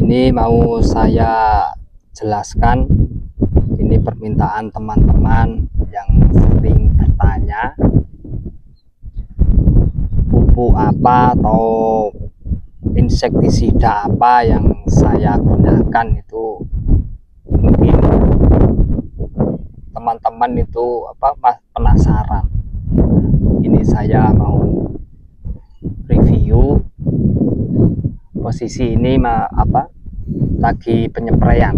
Ini mau saya jelaskan, ini permintaan teman-teman yang sering bertanya pupuk apa atau insektisida apa yang saya gunakan. Itu mungkin teman-teman itu penasaran. Ini saya mau review posisi ini lagi penyepraian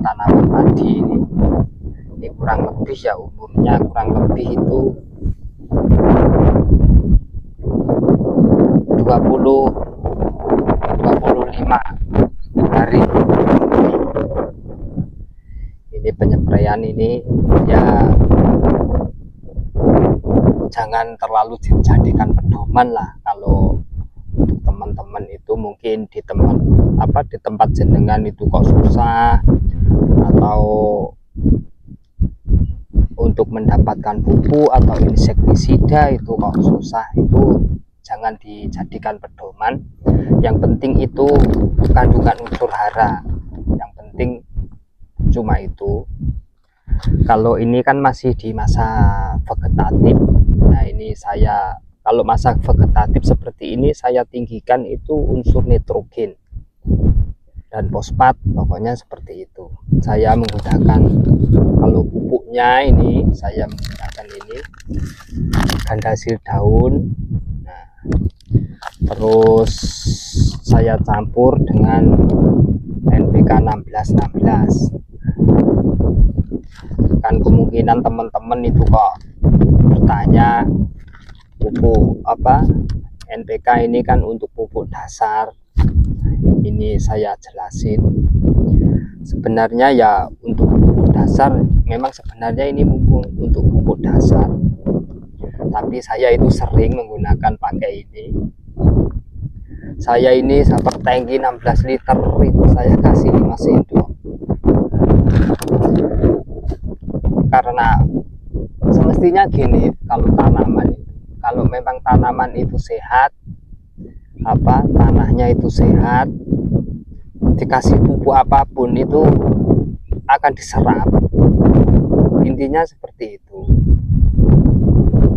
tanaman padi ini kurang lebih ya umurnya kurang lebih itu 20-25 hari. Ini penyepraian ini ya jangan terlalu dijadikan pedoman lah. Kalau untuk teman-teman itu mungkin di tempat jenengan itu kok susah, atau untuk mendapatkan pupuk atau insektisida itu kok susah, itu jangan dijadikan pedoman. Yang penting itu kandungan unsur hara, yang penting cuma itu. Kalau ini kan masih di masa vegetatif. Nah, ini saya kalau masa vegetatif seperti ini saya tinggikan itu unsur nitrogen dan fosfat, pokoknya seperti itu. Saya menggunakan, kalau pupuknya ini saya menggunakan ini gandasil daun. Nah, terus saya campur dengan NPK 1616. Kan kemungkinan teman-teman itu kok bertanya pupuk NPK ini kan untuk pupuk dasar. Ini saya jelasin, sebenarnya ya untuk pupuk dasar memang sebenarnya ini untuk pupuk dasar, tapi saya itu sering menggunakan pakai ini. Saya ini per tangki 16 liter itu saya kasih 5 sendok, karena semestinya gini, kalau memang tanaman itu sehat, tanahnya itu sehat, dikasih pupuk apapun itu akan diserap. Intinya seperti itu.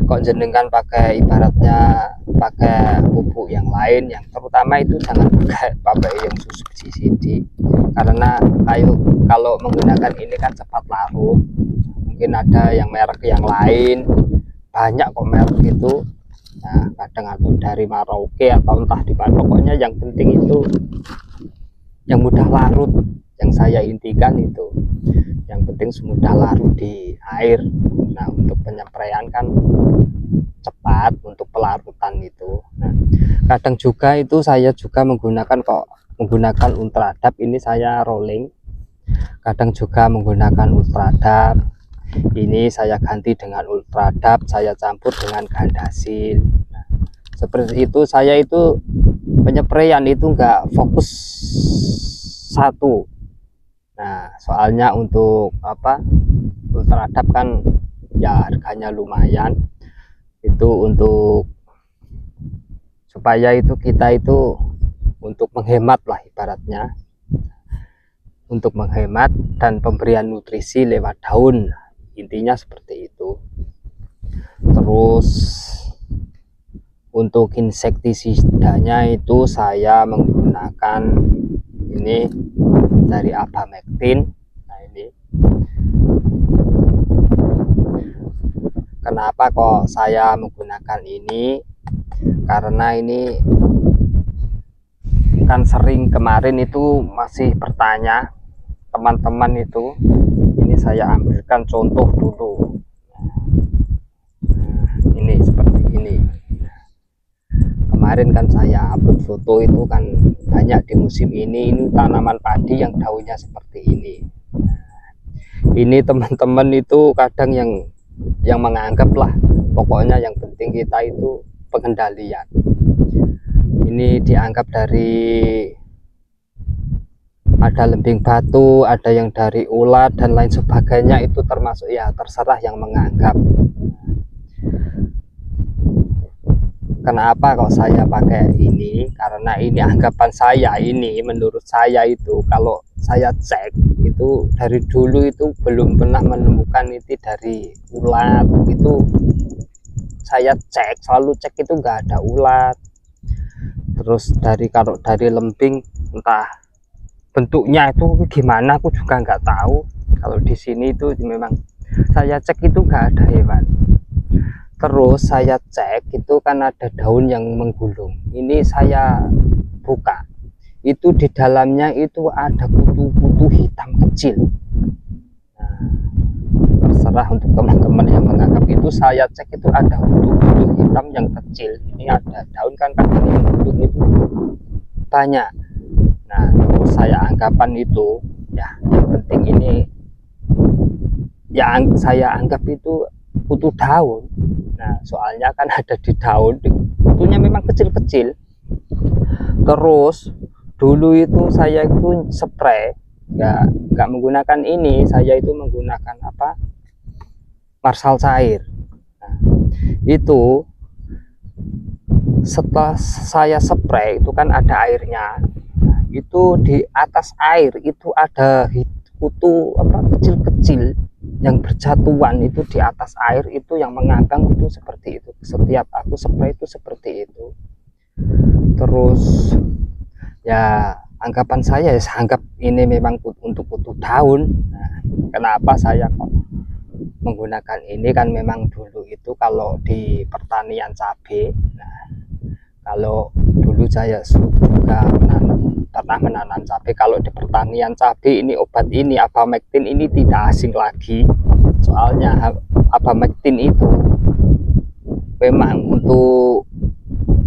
Kok jenengan ibaratnya pakai pupuk yang lain, yang terutama itu jangan pakai yang subsidi, karena kalau menggunakan ini kan cepat larut. Mungkin ada yang merek yang lain, banyak kok merek itu. Nah, kadang atau dari Merauke atau entah di mana, pokoknya yang penting itu yang mudah larut. Yang saya intikan itu yang penting mudah larut di air. Nah, untuk penyepraian kan cepat untuk pelarutan itu. Nah, kadang juga itu saya juga menggunakan Ultradap. Ini saya rolling. Kadang juga menggunakan Ultradap. Ini saya ganti dengan Ultradap, saya campur dengan gandasil. Nah, seperti itu. Saya itu penyepraian itu enggak fokus satu. Nah, soalnya untuk Ultradap kan ya harganya lumayan. Itu untuk supaya itu kita itu untuk menghemat lah ibaratnya, untuk menghemat dan pemberian nutrisi lewat daun. Intinya seperti itu. Terus untuk insektisidanya itu saya menggunakan ini dari Abamectin. Nah, ini kenapa kok saya menggunakan ini, karena ini kan sering kemarin itu masih bertanya teman-teman itu. Ini saya ambilkan contoh dulu. Ini seperti ini. Kemarin kan saya upload foto itu kan banyak di musim ini tanaman padi yang daunnya seperti ini. Ini teman-teman itu kadang yang menganggap lah, pokoknya yang penting kita itu pengendalian. Ini dianggap dari ada lembing batu, ada yang dari ulat dan lain sebagainya, itu termasuk ya terserah yang menganggap. Kenapa kok saya pakai ini? Karena ini anggapan saya, ini menurut saya itu kalau saya cek itu dari dulu itu belum pernah menemukan itu dari ulat. Itu saya cek, selalu cek itu nggak ada ulat. Terus kalau dari lembing, entah bentuknya itu gimana aku juga nggak tahu. Kalau di sini itu memang saya cek itu nggak ada hewan. Terus saya cek itu kan ada daun yang menggulung. Ini saya buka, itu di dalamnya itu ada kutu-kutu hitam kecil. Nah, terserah untuk teman-teman yang menganggap itu. Saya cek itu ada kutu-kutu hitam yang kecil. Ini ada daun kan kadang yang menggulung itu banyak. Nah, terus saya anggapan itu ya yang penting ini yang saya anggap itu kutu daun. Nah, soalnya kan ada di daun, kutunya memang kecil-kecil. Terus dulu itu saya itu spray, nggak menggunakan ini, saya itu menggunakan apa, Marshal cair. Nah, itu setelah saya spray itu kan ada airnya. Nah, itu di atas air itu ada kutu apa kecil-kecil yang berjatuhan itu di atas air, itu yang mengambang itu seperti itu. Setiap aku spray itu seperti itu. Terus ya anggapan saya ya anggap ini memang untuk kutu daun. Nah, kenapa saya kok menggunakan ini? Kan memang dulu itu kalau di pertanian cabai, nah kalau dulu saya juga pernah menanam cabai. Kalau di pertanian cabai ini obat ini Abamectin ini tidak asing lagi. Soalnya Abamectin itu memang untuk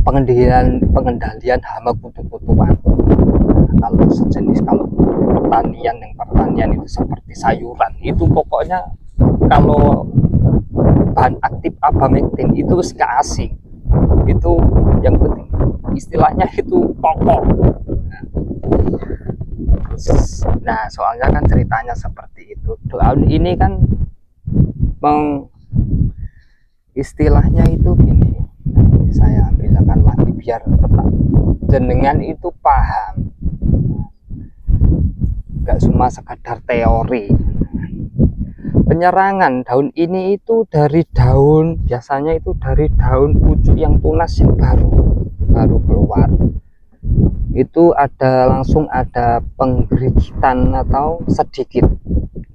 pengendalian hama kutu-kutuan. Nah, kalau sejenis kalau pertanian itu seperti sayuran itu pokoknya kalau bahan aktif Abamectin itu nggak asing. Itu yang penting istilahnya itu pokok. Nah, soalnya kan ceritanya seperti itu. Daun ini kan istilahnya itu gini. Nah, saya ambilkan lagi biar jenengan itu paham. Gak cuma sekadar teori. Penyerangan daun ini itu dari daun, biasanya itu dari daun pucuk yang tunas yang baru keluar. Itu langsung ada penggerigitan atau sedikit.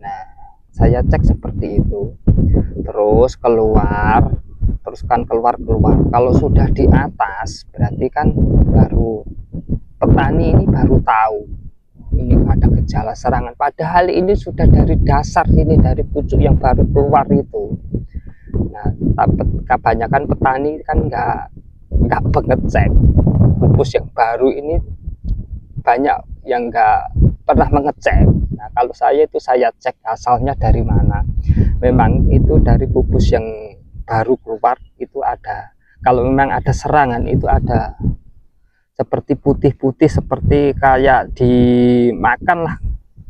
Nah, saya cek seperti itu. Terus keluar, kalau sudah di atas berarti kan baru petani ini baru tahu ini ada gejala serangan, padahal ini sudah dari dasar sini, dari pucuk yang baru keluar itu. Nah, kebanyakan petani kan nggak mengecek pupus yang baru ini, banyak yang nggak pernah mengecek. Nah, kalau saya itu saya cek asalnya dari mana. Memang itu dari pupus yang baru keluar itu ada. Kalau memang ada serangan itu ada seperti putih-putih, seperti kayak dimakan lah,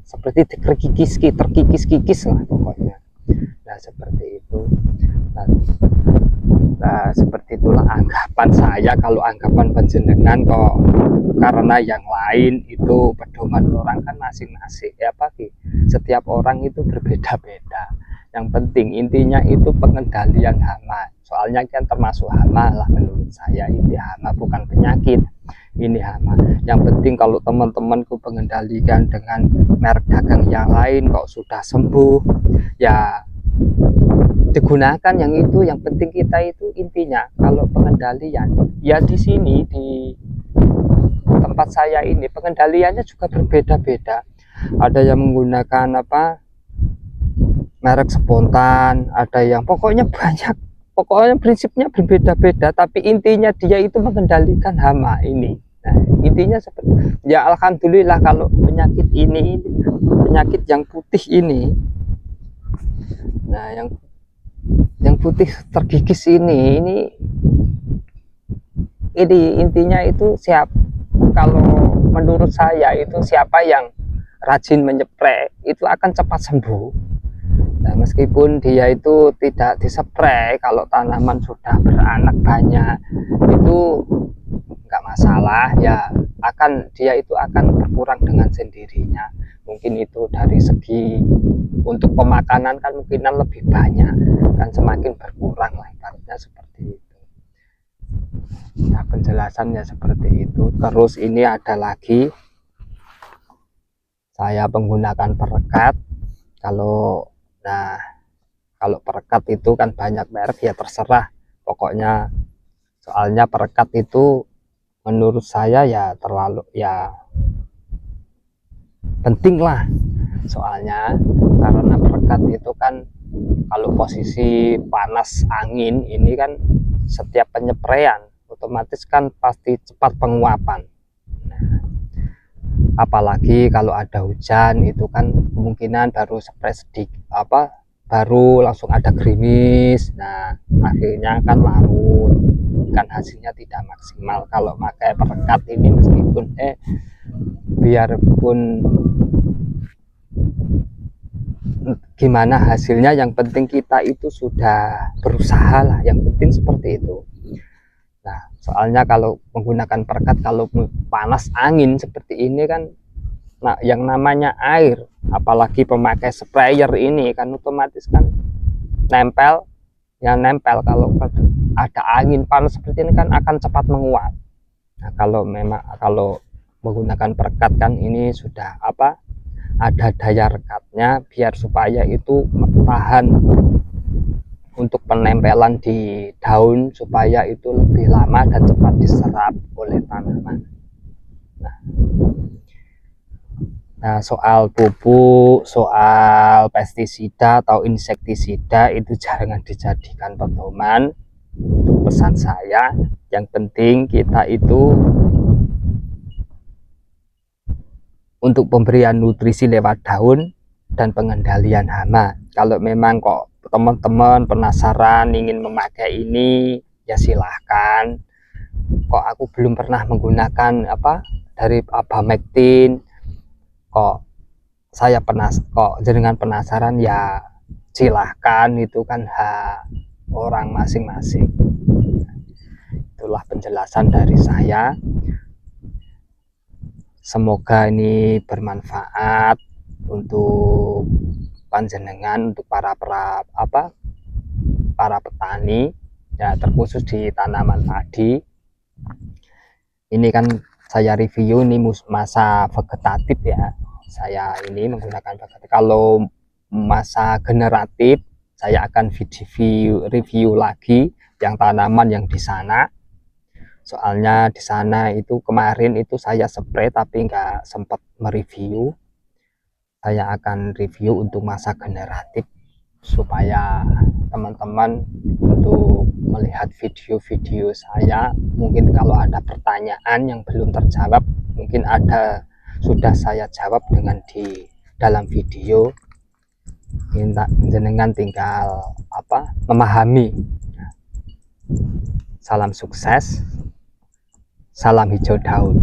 seperti terkikis-kikis lah pokoknya. Nah, seperti itu. Nah, seperti itulah anggapan saya. Kalau anggapan panjenengan kok karena yang lain itu pedoman orang kan masing-masing ya Pak, setiap orang itu berbeda-beda. Yang penting intinya itu pengendalian hama. Soalnya kan termasuk hama lah menurut saya. Ini hama bukan penyakit, ini hama. Yang penting kalau teman-temanku pengendalikan dengan merek dagang yang lain kok sudah sembuh, ya digunakan yang itu. Yang penting kita itu intinya kalau pengendalian ya di sini di tempat saya ini pengendaliannya juga berbeda-beda. Ada yang menggunakan apa merek spontan, ada yang pokoknya banyak, pokoknya prinsipnya berbeda-beda, tapi intinya dia itu mengendalikan hama ini. Nah, intinya seperti ya alhamdulillah kalau penyakit ini penyakit yang putih ini, nah yang putih terkikis ini intinya itu kalau menurut saya itu siapa yang rajin menyepray itu akan cepat sembuh. Nah, meskipun dia itu tidak dispray, kalau tanaman sudah beranak banyak itu nggak masalah ya, dia itu akan berkurang dengan sendirinya. Mungkin itu dari segi untuk pemakanan kan mungkinan lebih banyak, kan semakin berkurang lah ibaratnya seperti itu. Nah, penjelasannya seperti itu. Terus ini ada lagi, saya menggunakan perekat. Kalau perekat itu kan banyak merek ya, terserah pokoknya. Soalnya perekat itu menurut saya ya terlalu ya penting lah, soalnya karena perekat itu kan kalau posisi panas angin ini kan setiap penyepraian otomatis kan pasti cepat penguapan. Apalagi kalau ada hujan itu kan kemungkinan baru spray sedikit baru langsung ada gerimis. Nah, akhirnya kan larut, kan hasilnya tidak maksimal. Kalau pakai perekat ini meskipun biarpun gimana hasilnya, yang penting kita itu sudah berusaha lah, yang penting seperti itu. Nah, soalnya kalau menggunakan perekat, kalau panas angin seperti ini kan, nah yang namanya air, apalagi pemakai sprayer ini kan otomatis kan nempel, kalau ada angin panas seperti ini kan akan cepat menguap. Nah, kalau menggunakan perekat kan ini sudah ada daya rekatnya, biar supaya itu tahan untuk penempelan di daun, supaya itu lebih lama dan cepat diserap oleh tanaman. Nah, soal pupuk, soal pestisida atau insektisida itu jangan dijadikan pedoman. Untuk pesan saya, yang penting kita itu untuk pemberian nutrisi lewat daun dan pengendalian hama. Kalau memang kok teman-teman penasaran ingin memakai ini, ya silahkan. Kok aku belum pernah menggunakan dari Abamectin, kok jenengan penasaran, ya silahkan, itu kan hak orang masing-masing. Itulah penjelasan dari saya. Semoga ini bermanfaat untuk panjenengan, untuk para petani ya, terkhusus di tanaman padi. Ini kan saya review ini masa vegetatif ya, saya ini menggunakan vegetatif. Kalau masa generatif saya akan review lagi yang tanaman yang di sana. Soalnya di sana itu kemarin itu saya spray tapi nggak sempat mereview. Saya akan review untuk masa generatif supaya teman-teman untuk melihat video-video saya, mungkin kalau ada pertanyaan yang belum terjawab, mungkin sudah saya jawab dengan di dalam video. Jenengan tinggal memahami. Salam sukses, salam hijau daun.